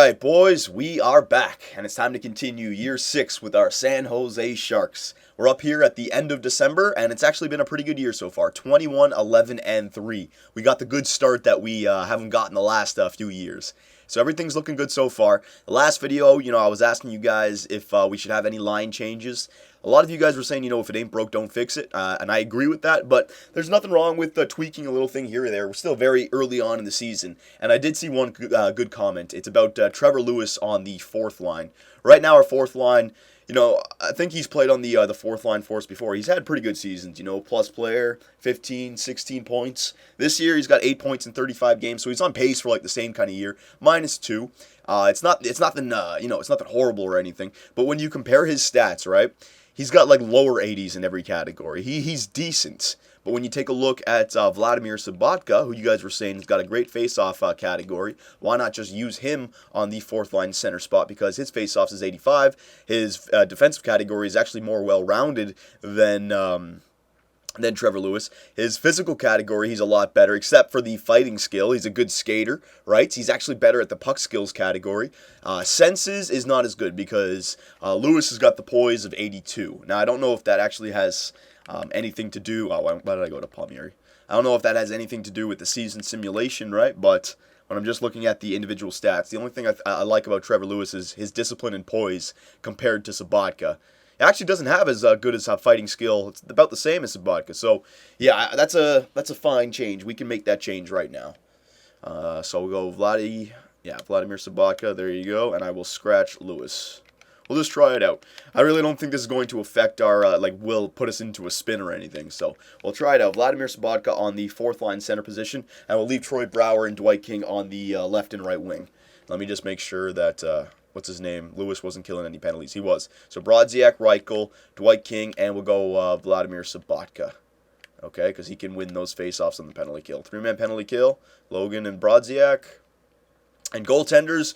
Alright, boys, we are back, and it's time to continue year 6 with our San Jose Sharks. We're up here at the end of December, and it's actually been a pretty good year so far. 21, 11, and 3. We got the good start that we haven't gotten the last few years. So everything's looking good so far. The last video, I was asking you guys if we should have any line changes. A lot of you guys were saying, if it ain't broke, don't fix it, and I agree with that, but there's nothing wrong with tweaking a little thing here or there. We're still very early on in the season, and I did see one good comment. It's about Trevor Lewis on the fourth line. Right now, our fourth line, I think he's played on the fourth line for us before. He's had pretty good seasons, plus player, 15, 16 points. This year, he's got 8 points in 35 games, so he's on pace for the same kind of year, -2. It's nothing horrible or anything, but when you compare his stats, right? He's got lower 80s in every category. He's decent. But when you take a look at Vladimir Sobotka, who you guys were saying has got a great face-off category, why not just use him on the fourth line center spot? Because his face-offs is 85. His defensive category is actually more well-rounded than Trevor Lewis. His physical category, he's a lot better, except for the fighting skill. He's a good skater, right? He's actually better at the puck skills category. Senses is not as good because Lewis has got the poise of 82. Now, I don't know if that actually has anything to do... Oh, why did I go to Palmieri? I don't know if that has anything to do with the season simulation, right? But when I'm just looking at the individual stats, the only thing I like about Trevor Lewis is his discipline and poise compared to Sobotka. It actually doesn't have as good as fighting skill. It's about the same as Sobotka. So, yeah, that's a fine change. We can make that change right now. So we'll go Vladimir Sobotka. There you go. And I will scratch Lewis. We'll just try it out. I really don't think this is going to affect our, will put us into a spin or anything. So we'll try it out. Vladimir Sobotka on the fourth line center position. And we'll leave Troy Brouwer and Dwight King on the left and right wing. Let me just make sure that... what's his name? Lewis wasn't killing any penalties. He was. So Brodziak, Reichel, Dwight King, and we'll go Vladimir Sobotka. Okay, because he can win those face-offs on the penalty kill. 3-man penalty kill, Logan and Brodziak. And goaltenders,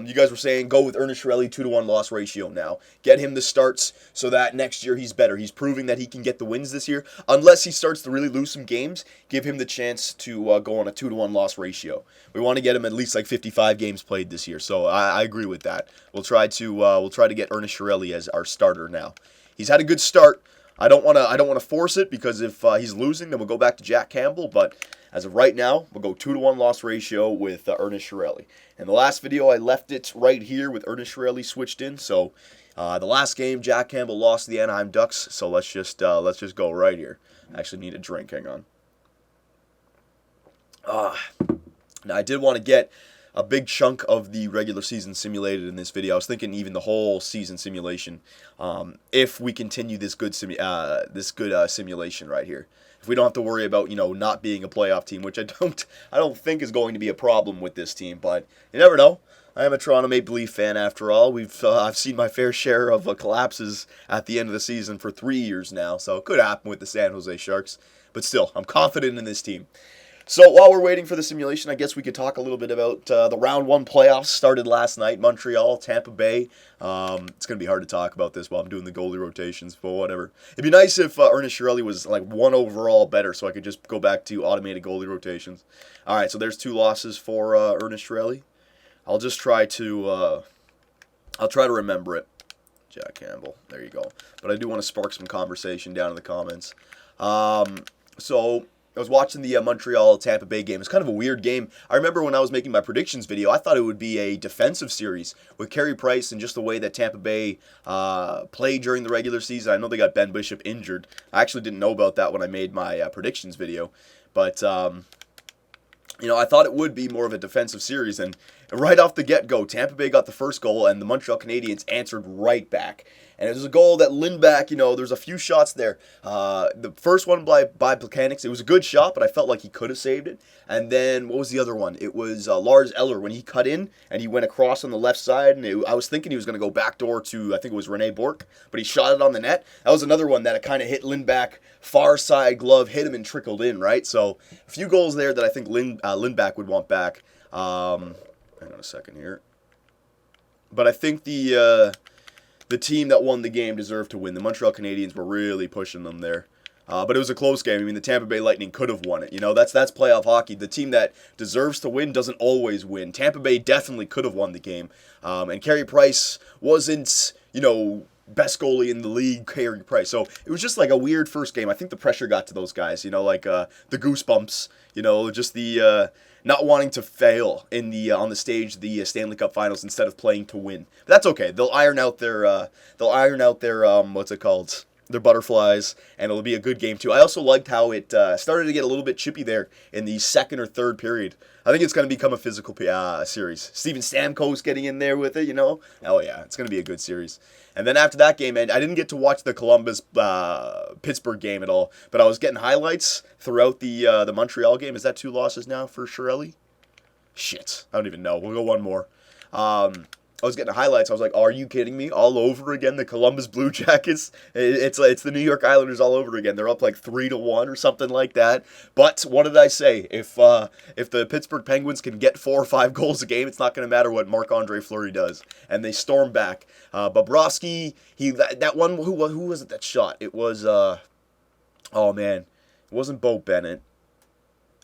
you guys were saying go with Ernest Chiarelli 2-to-1 loss ratio now. Get him the starts so that next year he's better. He's proving that he can get the wins this year. Unless he starts to really lose some games, give him the chance to go on a 2-to-1 loss ratio. We want to get him at least 55 games played this year. So I agree with that. We'll try to get Ernest Chiarelli as our starter now. He's had a good start. I don't want to force it because if he's losing, then we'll go back to Jack Campbell. But as of right now, we'll go 2-to-1 loss ratio with Ernest Chiarelli. In the last video, I left it right here with Ernest Chiarelli switched in. So the last game, Jack Campbell lost to the Anaheim Ducks. So let's just go right here. I actually need a drink. Hang on. Now I did want to get a big chunk of the regular season simulated in this video. I was thinking even the whole season simulation, if we continue this good simulation right here. If we don't have to worry about not being a playoff team, which I don't think is going to be a problem with this team, but you never know. I am a Toronto Maple Leaf fan after all. I've seen my fair share of collapses at the end of the season for 3 years now, so it could happen with the San Jose Sharks. But still, I'm confident in this team. So while we're waiting for the simulation, I guess we could talk a little bit about the Round 1 playoffs started last night. Montreal, Tampa Bay. It's going to be hard to talk about this while I'm doing the goalie rotations, but whatever. It'd be nice if Ernest Chiarelli was 1 overall better so I could just go back to automated goalie rotations. All right, so there's 2 losses for Ernest Chiarelli. I'll just try to remember it. Jack Campbell, there you go. But I do want to spark some conversation down in the comments. So I was watching the Montreal-Tampa Bay game. It's kind of a weird game. I remember when I was making my predictions video, I thought it would be a defensive series with Carey Price and just the way that Tampa Bay played during the regular season. I know they got Ben Bishop injured. I actually didn't know about that when I made my predictions video. But, I thought it would be more of a defensive series. And right off the get-go, Tampa Bay got the first goal, and the Montreal Canadiens answered right back. And it was a goal that Lindback, there's a few shots there. The first one by Plekanec, it was a good shot, but I felt like he could have saved it. And then, what was the other one? It was Lars Eller when he cut in, and he went across on the left side. And I was thinking he was going to go backdoor to, I think it was Rene Bourque, but he shot it on the net. That was another one that kind of hit Lindback, far side glove, hit him and trickled in, right? So, a few goals there that I think Lindback would want back. Hang on a second here. But I think the team that won the game deserved to win. The Montreal Canadiens were really pushing them there. But it was a close game. I mean, the Tampa Bay Lightning could have won it. You know, that's playoff hockey. The team that deserves to win doesn't always win. Tampa Bay definitely could have won the game. And Carey Price wasn't, best goalie in the league, Carey Price. So it was just like a weird first game. I think the pressure got to those guys, like the goosebumps, just the not wanting to fail in the on the stage, the Stanley Cup Finals instead of playing to win. But that's okay. They'll iron out their what's it called? Their butterflies, and it'll be a good game too. I also liked how it started to get a little bit chippy there in the second or third period. I think it's going to become a physical series. Steven Stamkos getting in there with it, Oh yeah, it's going to be a good series. And then after that game, I didn't get to watch the Columbus-Pittsburgh game at all, but I was getting highlights throughout the Montreal game. Is that 2 losses now for Chiarelli? Shit, I don't even know. We'll go one more. I was getting highlights. I was like, are you kidding me? All over again, the Columbus Blue Jackets. It's the New York Islanders all over again. They're up like 3-1 or something like that. But what did I say? If the Pittsburgh Penguins can get 4 or 5 goals a game, it's not going to matter what Marc-Andre Fleury does. And they storm back. Bobrovsky, that one, who was it that shot? It was, it wasn't Bo Bennett.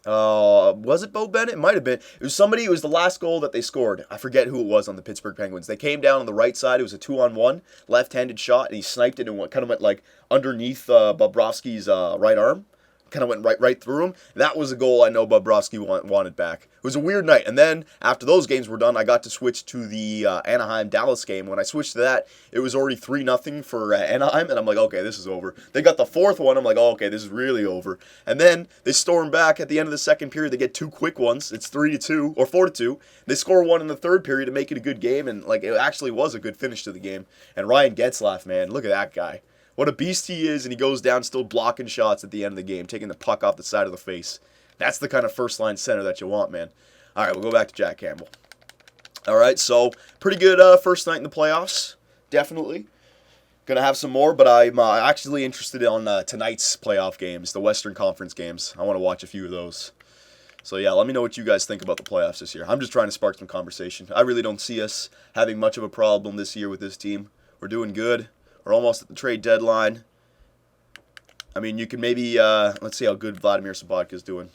Was it Bo Bennett? It might have been. It was somebody. It was the last goal that they scored. I forget who it was on the Pittsburgh Penguins. They came down on the right side. It was a 2-on-1 left-handed shot, and he sniped it and kind of went like underneath Bobrovsky's right arm. Kind of went right through him. That was a goal I know Bobrovsky wanted back. It was a weird night. And then, after those games were done, I got to switch to the Anaheim-Dallas game. When I switched to that, it was already 3-0 for Anaheim, and I'm like, okay, this is over. They got the 4th one. I'm like, oh, okay, this is really over. And then, they storm back at the end of the second period. They get 2 quick ones. It's 3-2, or 4-2. They score 1 in the third period to make it a good game, and it actually was a good finish to the game. And Ryan Getzlaf, man, look at that guy. What a beast he is, and he goes down still blocking shots at the end of the game, taking the puck off the side of the face. That's the kind of first-line center that you want, man. All right, we'll go back to Jack Campbell. All right, so pretty good first night in the playoffs, definitely. Going to have some more, but I'm actually interested in tonight's playoff games, the Western Conference games. I want to watch a few of those. So, yeah, let me know what you guys think about the playoffs this year. I'm just trying to spark some conversation. I really don't see us having much of a problem this year with this team. We're doing good. We're almost at the trade deadline. I mean, you can maybe, let's see how good Vladimir Sobotka's doing.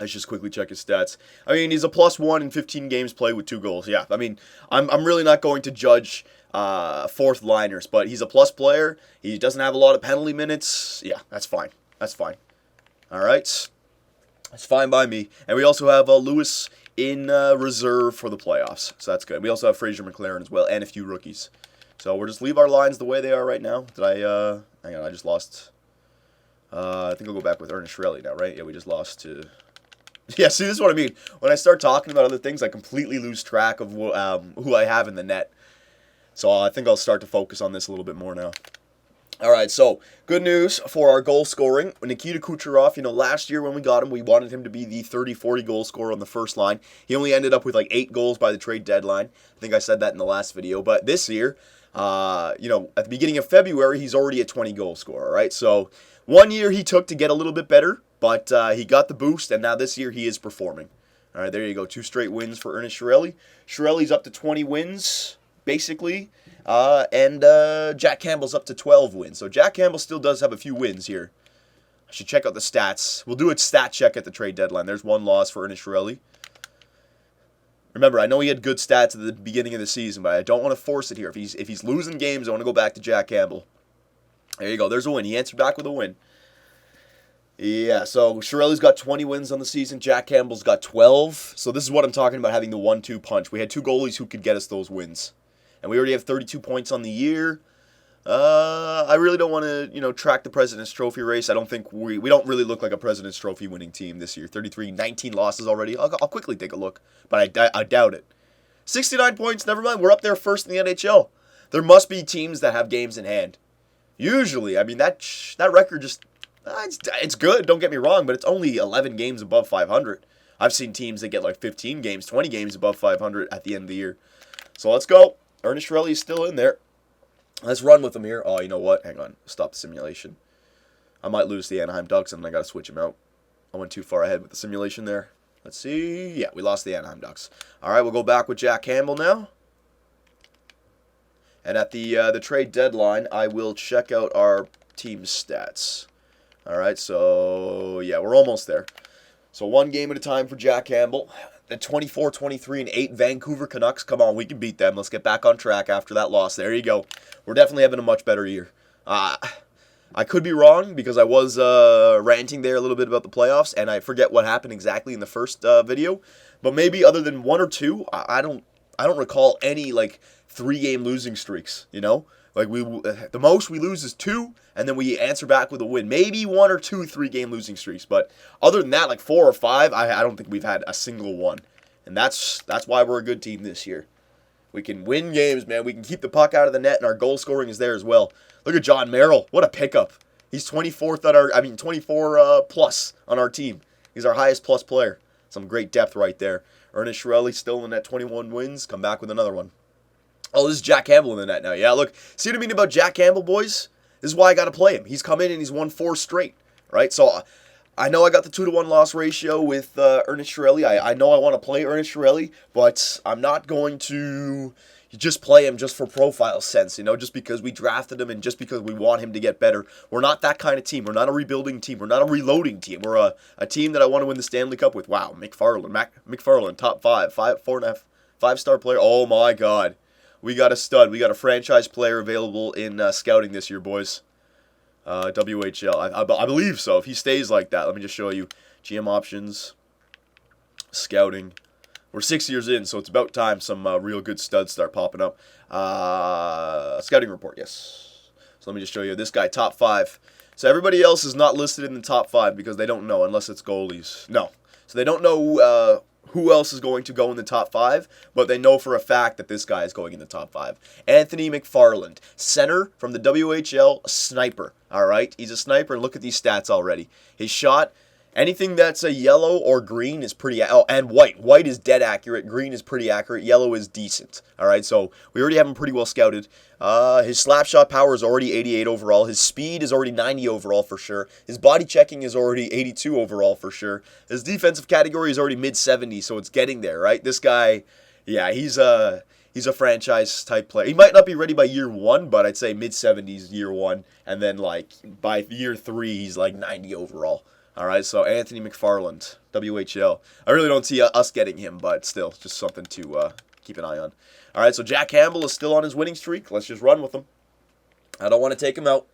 Let's just quickly check his stats. I mean, he's a +1 in 15 games played with 2 goals. Yeah, I mean, I'm really not going to judge fourth liners, but he's a plus player. He doesn't have a lot of penalty minutes. Yeah, that's fine. That's fine. All right. That's fine by me. And we also have Lewis in reserve for the playoffs, so that's good. We also have Fraser McLaren as well, and a few rookies. So we'll just leave our lines the way they are right now. Hang on, I just lost. I think I'll go back with Ernest Chiarelli now, right? Yeah, we just lost to... Yeah, see, this is what I mean. When I start talking about other things, I completely lose track of who I have in the net. So I think I'll start to focus on this a little bit more now. All right, so good news for our goal scoring. Nikita Kucherov, last year when we got him, we wanted him to be the 30-40 goal scorer on the first line. He only ended up with like 8 goals by the trade deadline. I think I said that in the last video. But this year... at the beginning of February, he's already a 20 goal scorer, right? So 1 year he took to get a little bit better, but he got the boost, and now this year he is performing. All right, there you go. 2 straight wins for Ernest Chiarelli. Chiarelli's up to 20 wins, basically, and Jack Campbell's up to 12 wins. So Jack Campbell still does have a few wins here. I should check out the stats. We'll do a stat check at the trade deadline. There's 1 loss for Ernest Chiarelli. Remember, I know he had good stats at the beginning of the season, but I don't want to force it here. If he's losing games, I want to go back to Jack Campbell. There you go. There's a win. He answered back with a win. Yeah, so Chiarelli's got 20 wins on the season. Jack Campbell's got 12. So this is what I'm talking about, having the 1-2 punch. We had 2 goalies who could get us those wins. And we already have 32 points on the year. I really don't want to, track the President's Trophy race. I don't think we don't really look like a President's Trophy winning team this year. 19 losses already. I'll quickly take a look, but I doubt it. 69 points, never mind. We're up there first in the NHL. There must be teams that have games in hand. Usually, I mean, that record just, it's good, don't get me wrong, but it's only 11 games above 500. I've seen teams that get like 15 games, 20 games above 500 at the end of the year. So let's go. Ernest Chiarelli is still in there. Let's run with him here. Oh, you know what? Hang on. Stop the simulation. I might lose the Anaheim Ducks, and I got to switch him out. I went too far ahead with the simulation there. Let's see. Yeah, we lost the Anaheim Ducks. All right, we'll go back with Jack Campbell now. And at the trade deadline, I will check out our team stats. All right, so yeah, we're almost there. So one game at a time for Jack Campbell. The 24-23-8 Vancouver Canucks. Come on, we can beat them. Let's get back on track after that loss. There you go. We're definitely having a much better year. I could be wrong because I was ranting there a little bit about the playoffs, and I forget what happened exactly in the first video. But maybe other than one or two, I don't recall any like 3-game losing streaks. You know, like the most we lose is 2, and then we answer back with a win. Maybe 1 or 2 3-game losing streaks, but other than that, like 4 or 5, I don't think we've had a single one, and that's why we're a good team this year. We can win games, man. We can keep the puck out of the net, and our goal scoring is there as well. Look at John Merrill. What a pickup. He's 24th on 24 plus on our team. He's our highest plus player. Some great depth right there. Ernest Shirelli still in that 21 wins. Come back with another one. Oh, this is Jack Campbell in the net now. Yeah, look. See what I mean about Jack Campbell, boys? This is why I got to play him. He's come in and he's won 4 straight, right? So I know I got the 2-to-1 loss ratio with Ernest Shirelli. I know I want to play Ernest Shirelli, but I'm not going to just play him just for profile sense, you know, just because we drafted him and just because we want him to get better. We're not that kind of team. We're not a rebuilding team. We're not a reloading team. We're a team that I want to win the Stanley Cup with. Wow, McFarland, top 5-star player. Oh my God. We got a stud. We got a franchise player available in scouting this year, boys. WHL. I believe so. If he stays like that, let me just show you. GM options, scouting. We're 6 years in, so it's about time some real good studs start popping up. Scouting report, yes. So let me just show you. This guy, top 5. So everybody else is not listed in the top 5 because they don't know, unless it's goalies. No. So they don't know who else is going to go in the top 5, but they know for a fact that this guy is going in the top 5. Anthony McFarland, center from the WHL, sniper. All right, he's a sniper, and look at these stats already. His shot, anything that's a yellow or green is pretty, and white. White is dead accurate, green is pretty accurate, yellow is decent. All right, so we already have him pretty well scouted. His slap shot power is already 88 overall. His speed is already 90 overall for sure. His body checking is already 82 overall for sure. His defensive category is already mid-70s, so it's getting there, right? This guy, yeah, he's a franchise type player. He might not be ready by year 1, but I'd say mid-70s year 1, and then like by year 3, he's like 90 overall. All right, so Anthony McFarland, WHL. I really don't see us getting him, but still, just something to keep an eye on. All right, so Jack Campbell is still on his winning streak. Let's just run with him. I don't want to take him out.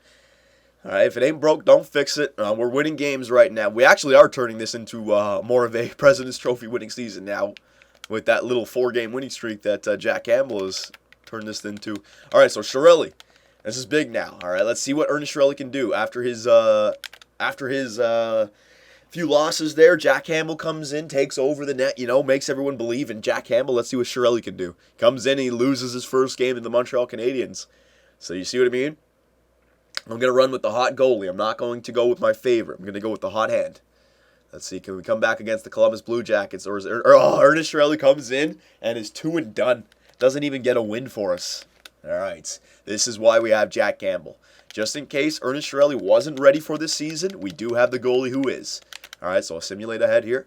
All right, if it ain't broke, don't fix it. We're winning games right now. We actually are turning this into more of a President's Trophy winning season now with that little 4-game winning streak that Jack Campbell has turned this into. All right, so Shirelli. This is big now. All right, let's see what Ernest Shirelli can do after his few losses there. Jack Campbell comes in, takes over the net, makes everyone believe in Jack Campbell. Let's see what Shirelli can do. Comes in and he loses his first game to the Montreal Canadiens. So you see what I mean? I'm going to run with the hot goalie. I'm not going to go with my favorite. I'm going to go with the hot hand. Let's see, can we come back against the Columbus Blue Jackets? Or Ernest Shirelli comes in and is 2 and done. Doesn't even get a win for us. All right, this is why we have Jack Campbell. Just in case Ernest Shirelli wasn't ready for this season, we do have the goalie who is. All right, so I'll simulate ahead here.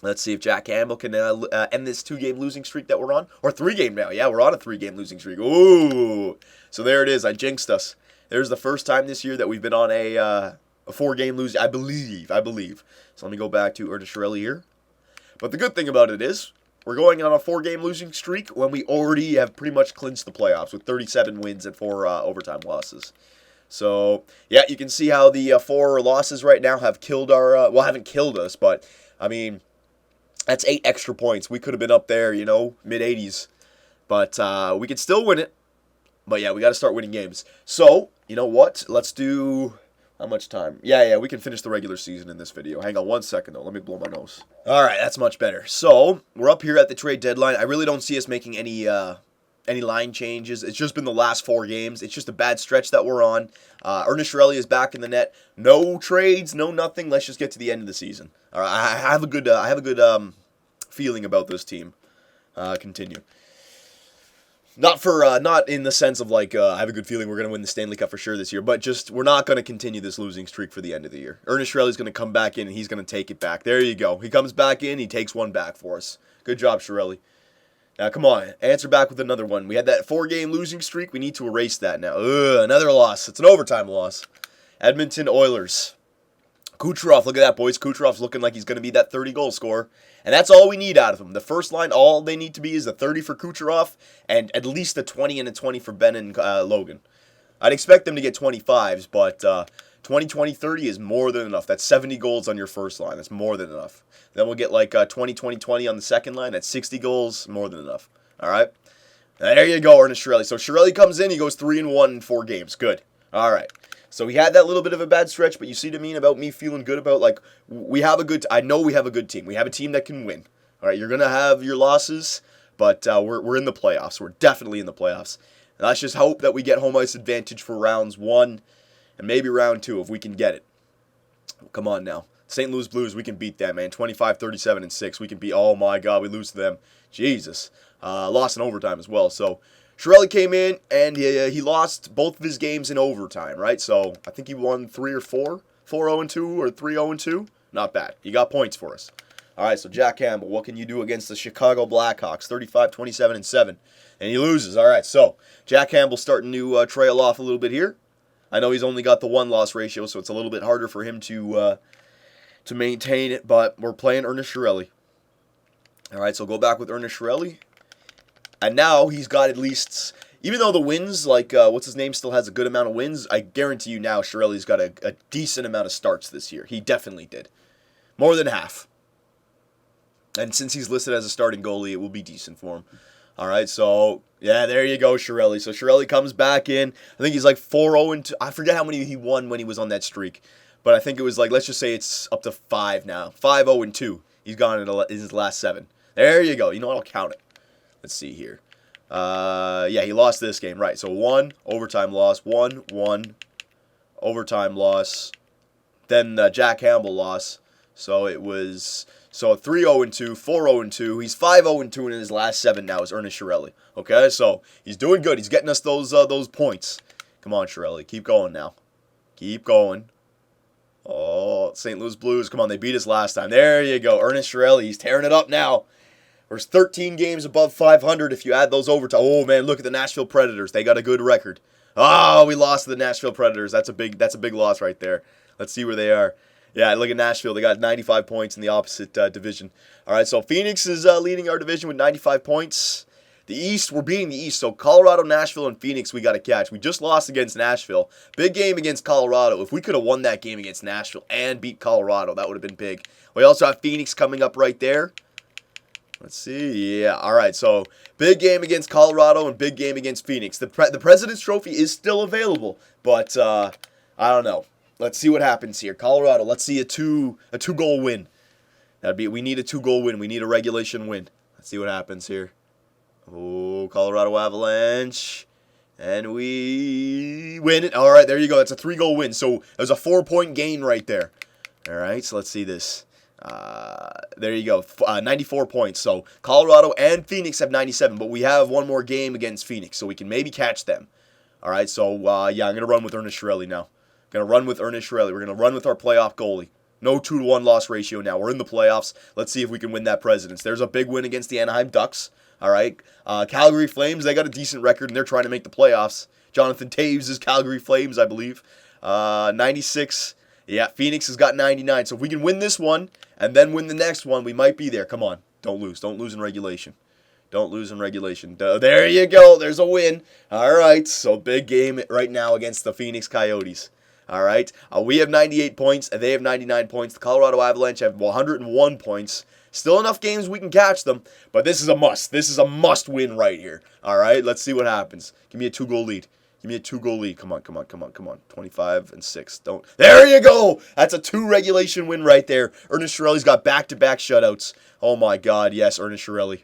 Let's see if Jack Campbell can end this 2-game losing streak that we're on. Or 3-game now. Yeah, we're on a 3-game losing streak. Ooh. So there it is. I jinxed us. There's the first time this year that we've been on a 4-game losing, I believe. So let me go back to Ernest Shirelli here. But the good thing about it is, we're going on a 4-game losing streak when we already have pretty much clinched the playoffs with 37 wins and 4 overtime losses. So, yeah, you can see how the 4 losses right now have killed our, haven't killed us, but, I mean, that's 8 extra points. We could have been up there, mid-80s. But we could still win it. But, yeah, we got to start winning games. So, you know what? Let's do... How much time? Yeah, we can finish the regular season in this video. Hang on 1 second, though. Let me blow my nose. All right, that's much better. So, we're up here at the trade deadline. I really don't see us making any line changes. It's just been the last 4 games. It's just a bad stretch that we're on. Ernest Shirelli is back in the net. No trades, no nothing. Let's just get to the end of the season. All right, I have a good feeling about this team. Continue. Not in the sense of like I have a good feeling we're going to win the Stanley Cup for sure this year, but just we're not going to continue this losing streak for the end of the year. Ernest Shirelli's going to come back in and he's going to take it back. There you go. He comes back in, he takes 1 back for us. Good job, Shirelli. Now come on, answer back with another one. We had that 4-game losing streak. We need to erase that now. Another loss. It's an overtime loss. Edmonton Oilers. Kucherov, look at that, boys. Kucherov's looking like he's going to be that 30-goal scorer. And that's all we need out of him. The first line, all they need to be is a 30 for Kucherov and at least a 20 and a 20 for Ben and Logan. I'd expect them to get 25s, but 20, 20, 30 is more than enough. That's 70 goals on your first line. That's more than enough. Then we'll get like 20, 20, 20 on the second line. That's 60 goals, more than enough. All right? There you go, Ernest Shirelli. So Shirelli comes in, he goes 3-1 in 4 games. Good. All right. So he had that little bit of a bad stretch, but you see what I mean about me feeling good about, like, I know we have a good team. We have a team that can win. All right, you're going to have your losses, but we're in the playoffs. We're definitely in the playoffs. And let's just hope that we get home ice advantage for rounds 1 and maybe round 2 if we can get it. Come on now. St. Louis Blues, we can beat them, man. 25, 37, and 6. We can beat, oh my God, we lose to them. Jesus. Lost in overtime as well, so Shirelli came in, and he lost both of his games in overtime, right? So I think he won 3 or 4, 4-0-2 or 3-0-2. Not bad. He got points for us. All right, so Jack Campbell, what can you do against the Chicago Blackhawks? 35, 27, and 7. And he loses. All right, so Jack Campbell's starting to trail off a little bit here. I know he's only got the 1-loss ratio, so it's a little bit harder for him to maintain it, but we're playing Ernest Shirelli. All right, so go back with Ernest Shirelli. And now he's got at least, even though the wins, like, what's his name, still has a good amount of wins, I guarantee you now Shirelli's got a decent amount of starts this year. He definitely did. More than half. And since he's listed as a starting goalie, it will be decent for him. All right, so, yeah, there you go, Shirelli. So Shirelli comes back in. I think he's like 4-0-2. I forget how many he won when he was on that streak. But I think it was like, let's just say it's up to 5 now. 5-0-2. He's gone in his last 7. There you go. You know what? I'll count it. Let's see here. Yeah, he lost this game, right. So 1, overtime loss, 1, overtime loss. Then Jack Campbell loss. So it was 3-0-2, 4-0-2. He's 5-0-2 in his last 7 now is Ernest Shirelli. Okay, so he's doing good. He's getting us those points. Come on, Shirelli. Keep going now. Keep going. Oh, St. Louis Blues. Come on, they beat us last time. There you go. Ernest Shirelli. He's tearing it up now. There's 13 games above 500 if you add those overtime. Oh, man, look at the Nashville Predators. They got a good record. Oh, we lost to the Nashville Predators. That's a big loss right there. Let's see where they are. Yeah, look at Nashville. They got 95 points in the opposite division. All right, so Phoenix is leading our division with 95 points. The East, we're beating the East. So Colorado, Nashville, and Phoenix we got to catch. We just lost against Nashville. Big game against Colorado. If we could have won that game against Nashville and beat Colorado, that would have been big. We also have Phoenix coming up right there. Let's see. Yeah, all right. So, big game against Colorado and big game against Phoenix. The President's Trophy is still available, but I don't know. Let's see what happens here. Colorado, let's see a two-goal win. We need a 2-goal win. We need a regulation win. Let's see what happens here. Oh, Colorado Avalanche. And we win it. All right, there you go. That's a 3-goal win. So, it was a 4-point gain right there. All right, so let's see this. There you go, 94 points. So Colorado and Phoenix have 97, but we have one more game against Phoenix, so we can maybe catch them. All right, so yeah, I'm going to run with Ernest Shirelli now. Going to run with Ernest Shirelli. We're going to run with our playoff goalie. No 2-1 loss ratio now. We're in the playoffs. Let's see if we can win that Presidents. There's a big win against the Anaheim Ducks. All right, Calgary Flames, they got a decent record, and they're trying to make the playoffs. Jonathan Taves is Calgary Flames, I believe. 96. Yeah, Phoenix has got 99. So if we can win this one and then win the next one, we might be there. Come on. Don't lose. Don't lose in regulation. Don't lose in regulation. There you go. There's a win. All right. So big game right now against the Phoenix Coyotes. All right. We have 98 points and they have 99 points. The Colorado Avalanche have 101 points. Still enough games we can catch them, but this is a must. This is a must win right here. All right. Let's see what happens. Give me a 2-goal lead. Give me a 2-goal lead. Come on, come on, come on, come on. 25 and 6. Don't. There you go. That's a 2 regulation win right there. Ernest Shirelli's got back-to-back shutouts. Oh, my God. Yes, Ernest Shirelli.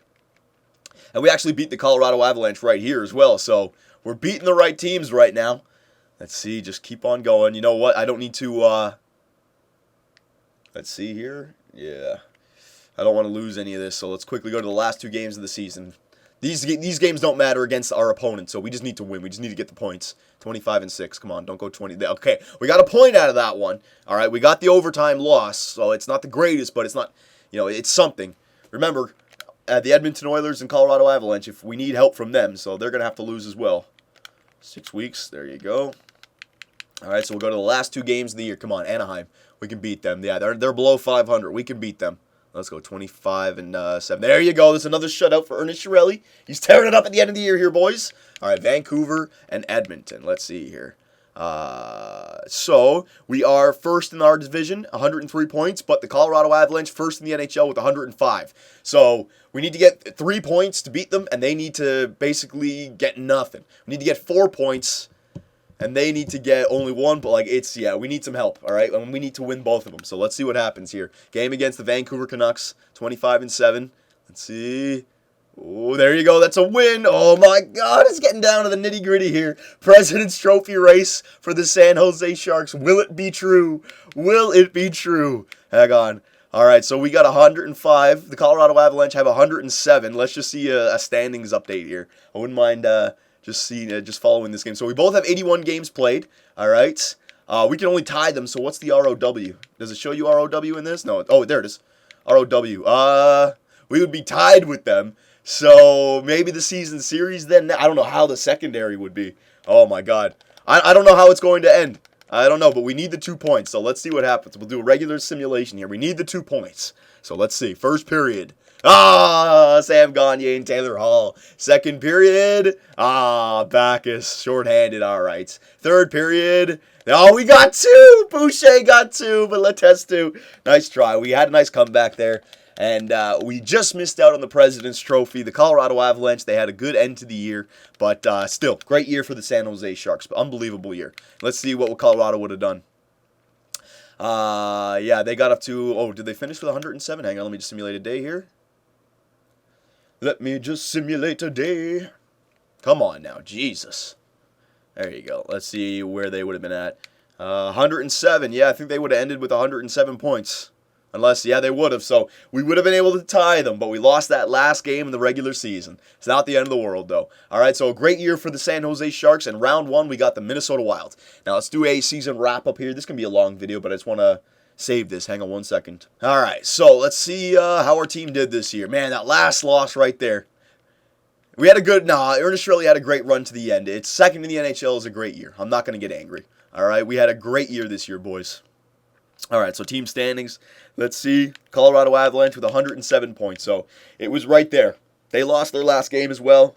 And we actually beat the Colorado Avalanche right here as well. So we're beating the right teams right now. Let's see. Just keep on going. You know what? I don't need to... Let's see here. Yeah. I don't want to lose any of this. So let's quickly go to the last 2 games of the season. These games don't matter against our opponent, so we just need to win. We just need to get the points. 25 and 6. Come on, don't go 20. Okay, we got a point out of that one. All right, we got the overtime loss, so it's not the greatest, but it's not, it's something. Remember, the Edmonton Oilers and Colorado Avalanche, if we need help from them, so they're going to have to lose as well. 6 weeks, there you go. All right, so we'll go to the last 2 games of the year. Come on, Anaheim. We can beat them. Yeah, they're below 500. We can beat them. Let's go 25 and 7. There you go. There's another shutout for Ernest Chiarelli. He's tearing it up at the end of the year here, boys. All right, Vancouver and Edmonton. Let's see here. So we are first in our division, 103 points, but the Colorado Avalanche first in the NHL with 105. So we need to get 3 points to beat them, and they need to basically get nothing. We need to get 4 points, and they need to get only 1. But we need some help, all right? And we need to win both of them. So let's see what happens here. Game against the Vancouver Canucks, 25 and 7. Let's see. Oh, there you go. That's a win. Oh, my God. It's getting down to the nitty-gritty here. President's Trophy race for the San Jose Sharks. Will it be true? Will it be true? Hang on. All right, so we got 105. The Colorado Avalanche have 107. Let's just see a standings update here. I wouldn't mind just following this game. So we both have 81 games played. All right. We can only tie them, so what's the ROW? Does it show you ROW in this? No. Oh, there it is. ROW. We would be tied with them. So maybe the season series then. I don't know how the secondary would be. Oh, my God. I don't know how it's going to end. I don't know, but we need the 2 points. So let's see what happens. We'll do a regular simulation here. We need the 2 points. So let's see. First period. Sam Gagner and Taylor Hall. Second period. Backus. Shorthanded. All right. Third period. Oh, we got 2. Boucher got 2, but Letes 2. Nice try. We had a nice comeback there. And we just missed out on the President's Trophy. The Colorado Avalanche, they had a good end to the year. But still, great year for the San Jose Sharks. Unbelievable year. Let's see what Colorado would have done. Yeah, they got up to... Oh, did they finish with 107? Hang on, let me just simulate a day here. Let me just simulate a day. Come on now, Jesus. There you go. Let's see where they would have been at. 107. Yeah, I think they would have ended with 107 points. Unless, yeah, they would have. So we would have been able to tie them, but we lost that last game in the regular season. It's not the end of the world, though. All right, so a great year for the San Jose Sharks. And round 1, we got the Minnesota Wild. Now, let's do a season wrap-up here. This can be a long video, but I just want to save this. Hang on 1 second. All right, so let's see how our team did this year. Man, that last loss right there. We had a good... Ernest Chiarelli had a great run to the end. It's second in the NHL is a great year. I'm not going to get angry. All right, we had a great year this year, boys. All right, so team standings. Let's see. Colorado Avalanche with 107 points. So it was right there. They lost their last game as well.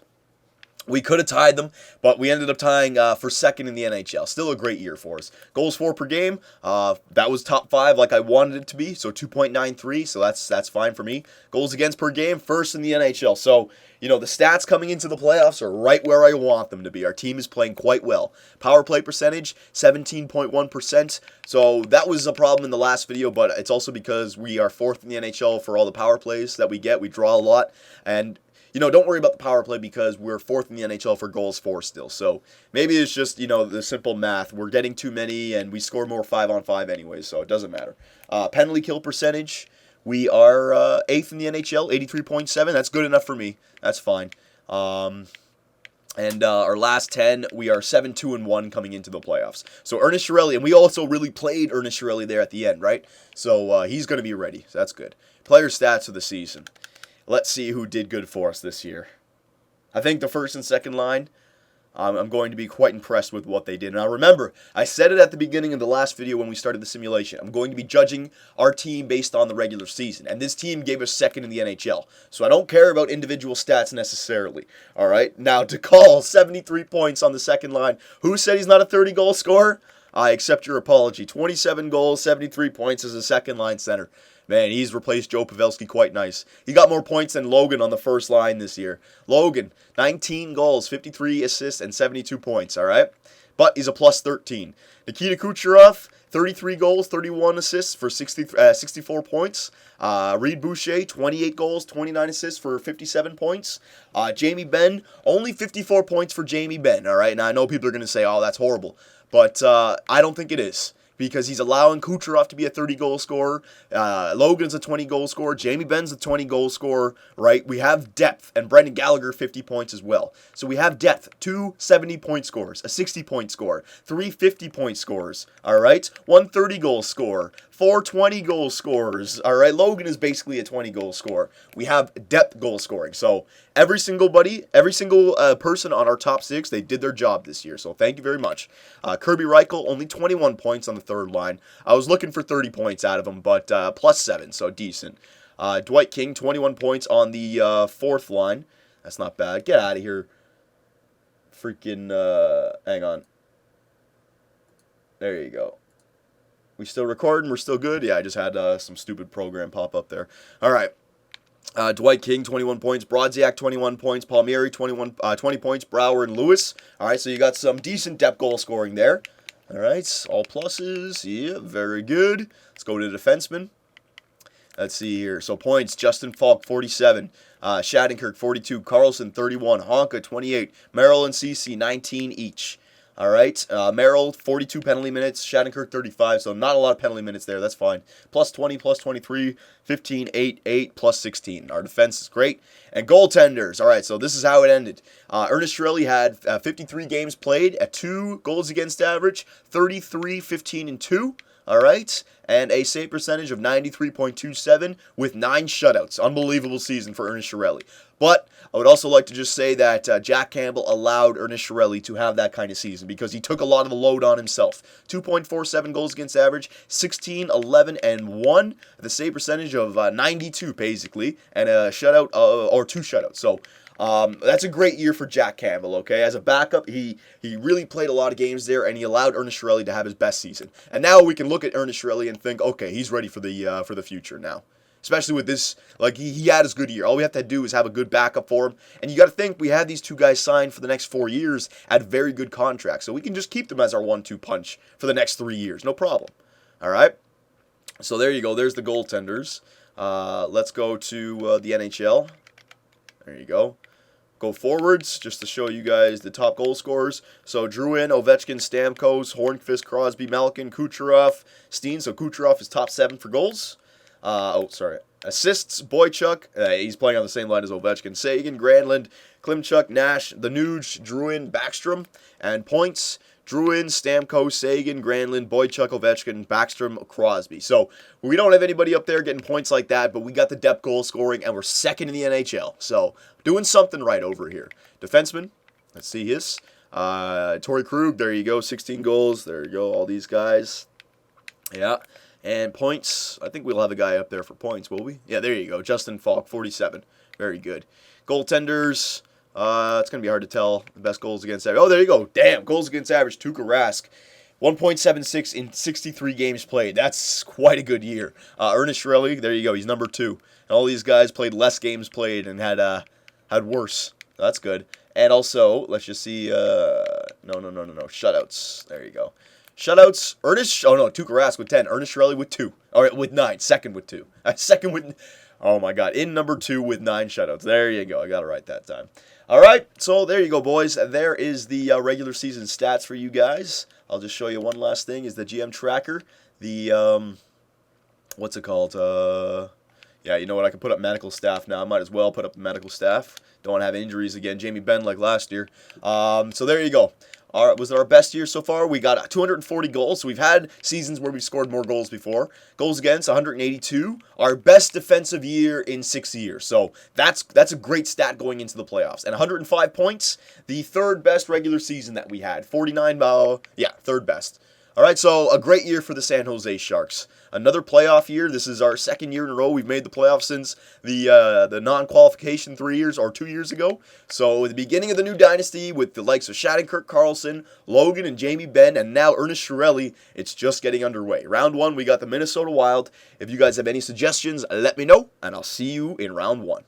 We could have tied them, but we ended up tying for second in the NHL. Still a great year for us. Goals for per game, that was top 5 like I wanted it to be, so 2.93, so that's fine for me. Goals against per game, first in the NHL. So, you know, the stats coming into the playoffs are right where I want them to be. Our team is playing quite well. Power play percentage, 17.1%. So that was a problem in the last video, but it's also because we are 4th in the NHL for all the power plays that we get. We draw a lot, and... You know, don't worry about the power play because we're 4th in the NHL for goals for still. So maybe it's just, you know, the simple math. We're getting too many and we score more 5-on-5 anyways, so it doesn't matter. Penalty kill percentage, we are 8th in the NHL, 83.7. That's good enough for me. That's fine. And our last 10, we are 7-2-1 coming into the playoffs. So Ernest Chiarelli, and we also really played Ernest Chiarelli there at the end, right? So he's going to be ready. So that's good. Player stats of the season. Let's see who did good for us this year. I think the first and second line, I'm going to be quite impressed with what they did. Now remember, I said it at the beginning of the last video when we started the simulation. I'm going to be judging our team based on the regular season. And this team gave us second in the NHL. So I don't care about individual stats necessarily. All right? Now, to call 73 points on the second line. Who said he's not a 30-goal scorer? I accept your apology. 27 goals, 73 points as a second line center. Man, he's replaced Joe Pavelski quite nice. He got more points than Logan on the first line this year. Logan, 19 goals, 53 assists, and 72 points, all right? But he's a plus 13. Nikita Kucherov, 33 goals, 31 assists for 64 points. Reed Boucher, 28 goals, 29 assists for 57 points. Jamie Benn, only 54 points for Jamie Benn, all right? Now, I know people are going to say, oh, that's horrible. But I don't think it is. Because he's allowing Kucherov to be a 30-goal scorer. Logan's a 20-goal scorer. Jamie Benn's a 20-goal scorer, right? We have depth, and Brendan Gallagher, 50 points as well. So we have depth. 2 70-point scorers, a 60-point scorer, 3 50-point scorers, all right? 1 30-goal scorer, 4 20 goal scorers. All right, Logan is basically a 20 goal scorer. We have depth goal scoring. So every single person on our top 6, they did their job this year. So thank you very much. Kirby Reichel, only 21 points on the third line. I was looking for 30 points out of him, but +7, so decent. Dwight King, 21 points on the fourth line. That's not bad. Get out of here. Freaking, hang on. There you go. We still recording? We're still good? Yeah, I just had some stupid program pop up there. All right. Dwight King, 21 points. Brodziak, 21 points. Palmieri, 20 points. Brower and Lewis. All right, so you got some decent depth goal scoring there. All right, all pluses. Yeah, very good. Let's go to the defenseman. Let's see here. So points, Justin Falk, 47. Shattenkirk, 42. Carlson, 31. Honka, 28. Merrill and CC, 19 each. All right, Merrill, 42 penalty minutes. Shattenkirk, 35, so not a lot of penalty minutes there. That's fine. +20, +23, 15, 8, 8, +16. Our defense is great. And goaltenders. All right, so this is how it ended. Ernest Shirley had 53 games played at 2 goals against average, 33, 15, and 2. All right, and a save percentage of 93.27 with 9 shutouts. Unbelievable season for Ernest Shirley. But I would also like to just say that Jack Campbell allowed Ernest Shirley to have that kind of season because he took a lot of the load on himself. 2.47 goals against average, 16, 11, and 1. The save percentage of 92, basically, and a shutout, or 2 shutouts. So that's a great year for Jack Campbell, okay? As a backup, he really played a lot of games there, and he allowed Ernest Shirley to have his best season. And now we can look at Ernest Shirley and think, okay, he's ready for the future now. Especially with this, like, he had his good year. All we have to do is have a good backup for him. And you got to think, we had these 2 guys signed for the next 4 years at very good contracts. So we can just keep them as our 1-2 punch for the next 3 years. No problem. All right? So there you go. There's the goaltenders. Let's go to the NHL. There you go. Go forwards, just to show you guys the top goal scorers. So Drouin, Ovechkin, Stamkos, Hornqvist, Crosby, Malkin, Kucherov, Steen. So Kucherov is top 7 for goals. Assists, Boychuk. He's playing on the same line as Ovechkin. Sagan, Granlund, Klimchuk, Nash, the Nuge, Drouin, Backstrom. And points, Drouin, Stamkos, Sagan, Granlund, Boychuk, Ovechkin, Backstrom, Crosby. So we don't have anybody up there getting points like that, but we got the depth goal scoring, and we're second in the NHL. So doing something right over here. Defenseman, let's see his. Torrey Krug, there you go, 16 goals. There you go, all these guys. Yeah. And points, I think we'll have a guy up there for points, will we? Yeah, there you go. Justin Falk, 47. Very good. Goaltenders, it's going to be hard to tell. The best goals against average. Oh, there you go. Damn, goals against average, Tuukka Rask. 1.76 in 63 games played. That's quite a good year. Ernest Shirley, there you go. He's number 2. And all these guys played less games played and had worse. That's good. And also, let's just see. No. Shutouts. There you go. Shutouts, Tuukka Rask with 10. Ernest Shirley with 2. All right, with 9. Second with 2. Oh my God. In number 2 with 9 shutouts. There you go. I got it right that time. All right, so there you go, boys. There is the regular season stats for you guys. I'll just show you one last thing is the GM tracker. The, what's it called? Yeah, you know what? I can put up medical staff now. I might as well put up the medical staff. Don't want to have injuries again. Jamie Benn like last year. So there you go. Was it our best year so far? We got 240 goals. So we've had seasons where we've scored more goals before. Goals against, 182. Our best defensive year in 6 years. So that's a great stat going into the playoffs. And 105 points, the third best regular season that we had. 49, third best. All right, so a great year for the San Jose Sharks. Another playoff year. This is our second year in a row we've made the playoffs since the non-qualification 2 years ago. So the beginning of the new dynasty with the likes of Shattenkirk, Carlson, Logan, and Jamie Benn, and now Ernest Shirley, it's just getting underway. Round 1, we got the Minnesota Wild. If you guys have any suggestions, let me know, and I'll see you in round 1.